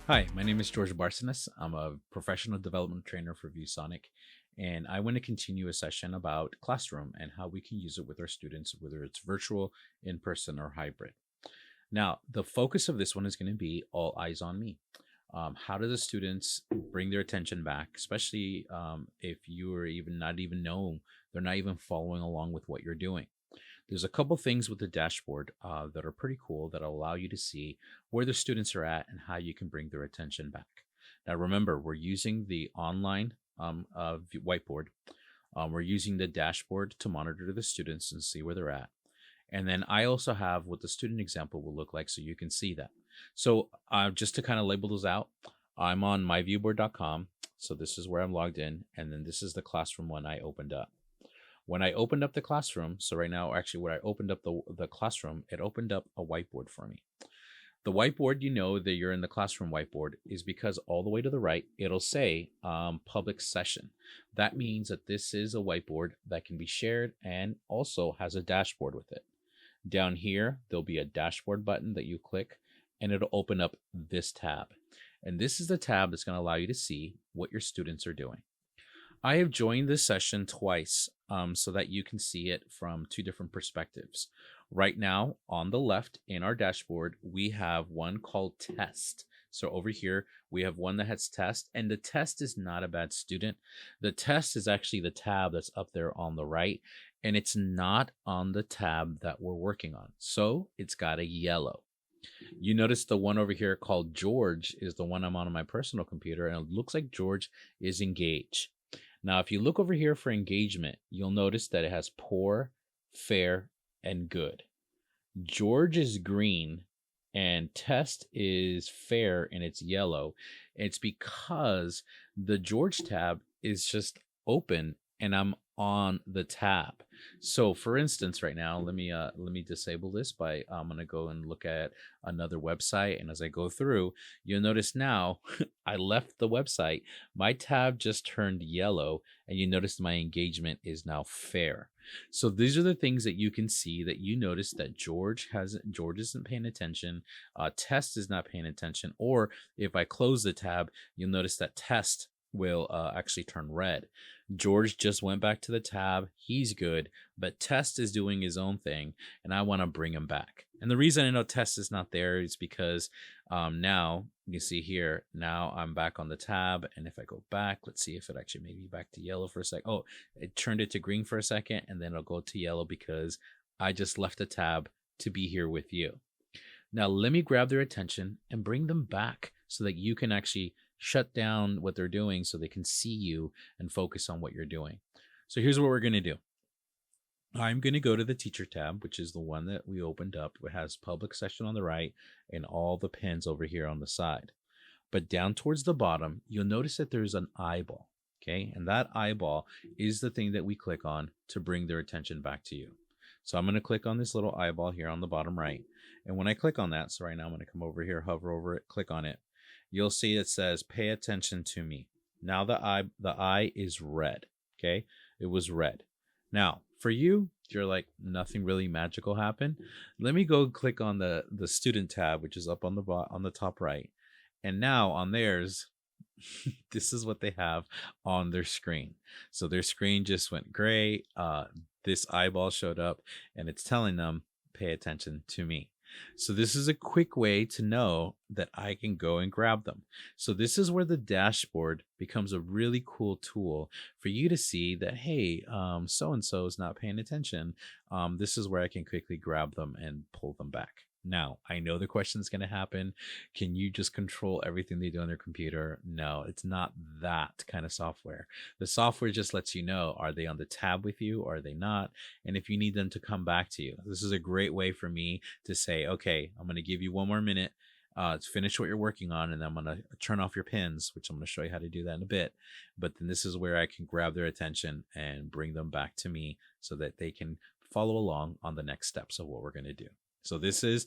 Hi, my name is George Barcenas. I'm a professional development trainer for ViewSonic, and I want to continue a session about Classroom and how we can use it with our students, whether it's virtual, in person, or hybrid. Now, the focus of this one is going to be all eyes on me. How do the students bring their attention back, especially if you are even not even know they're not even following along with what you're doing? There's a couple things with the dashboard that are pretty cool that allow you to see where the students are at and how you can bring their attention back. Now, remember, we're using the online whiteboard. We're using the dashboard to monitor the students and see where they're at. And then I also have what the student example will look like so you can see that. So just to kind of label those out, I'm on myviewboard.com. So this is where I'm logged in. And then this is the classroom one I opened up. When I opened up the classroom, so right now, actually, when I opened up the classroom, it opened up a whiteboard for me. The whiteboard, you know that you're in the classroom whiteboard, is because all the way to the right, it'll say public session. That means that this is a whiteboard that can be shared and also has a dashboard with it. Down here, there'll be a dashboard button that you click and it'll open up this tab. And this is the tab that's going to allow you to see what your students are doing. I have joined this session twice so that you can see it from two different perspectives. Right now, on the left in our dashboard, we have one called test. So over here, we have one that has test, and the test is not a bad student. The test is actually the tab that's up there on the right, and it's not on the tab that we're working on. So it's got a yellow. You notice the one over here called George is the one I'm on my personal computer, and it looks like George is engaged. Now, if you look over here for engagement, you'll notice that it has poor, fair, and good. George is green and test is fair and it's yellow. It's because the George tab is just open and I'm on the tab. So for instance, right now, let me disable this by I'm gonna go and look at another website. And as I go through, you'll notice now I left the website, my tab just turned yellow, and you notice my engagement is now fair. So these are the things that you can see that you notice that George isn't paying attention, test is not paying attention, or if I close the tab, you'll notice that test will actually turn red. George just went back to the tab. He's good, but Test is doing his own thing, and I want to bring him back. And the reason I know Test is not there is because now you see here, now I'm back on the tab. And if I go back, let's see if it actually made me back to yellow for a sec. Oh, it turned it to green for a second, and then it'll go to yellow because I just left the tab to be here with you. Now, let me grab their attention and bring them back so that you can actually shut down what they're doing so they can see you and focus on what you're doing. So here's what we're going to do. I'm going to go to the teacher tab, which is the one that we opened up. It has public session on the right and all the pins over here on the side. But down towards the bottom, you'll notice that there's an eyeball. Okay. And that eyeball is the thing that we click on to bring their attention back to you. So I'm going to click on this little eyeball here on the bottom right. And when I click on that, so right now I'm going to come over here, hover over it, click on it. You'll see it says, pay attention to me. Now the eye is red. Okay. It was red. Now for you, you're like, nothing really magical happened. Let me go click on the student tab, which is up on the top right. And now on theirs, this is what they have on their screen. So their screen just went gray. This eyeball showed up and it's telling them, pay attention to me. So this is a quick way to know that I can go and grab them. So this is where the dashboard becomes a really cool tool for you to see that, hey, so-and-so is not paying attention. This is where I can quickly grab them and pull them back. Now, I know the question is going to happen. Can you just control everything they do on their computer? No, it's not that kind of software. The software just lets you know, are they on the tab with you or are they not? And if you need them to come back to you, this is a great way for me to say, okay, I'm going to give you one more minute to finish what you're working on, and then I'm going to turn off your pins, which I'm going to show you how to do that in a bit. But then this is where I can grab their attention and bring them back to me so that they can follow along on the next steps of what we're going to do. So this is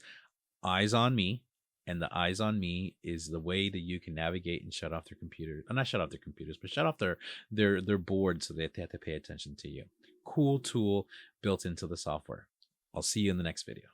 eyes on me, and the eyes on me is the way that you can navigate and shut off their computers. Not shut off their computers, but shut off their board so that they have to pay attention to you. Cool tool built into the software. I'll see you in the next video.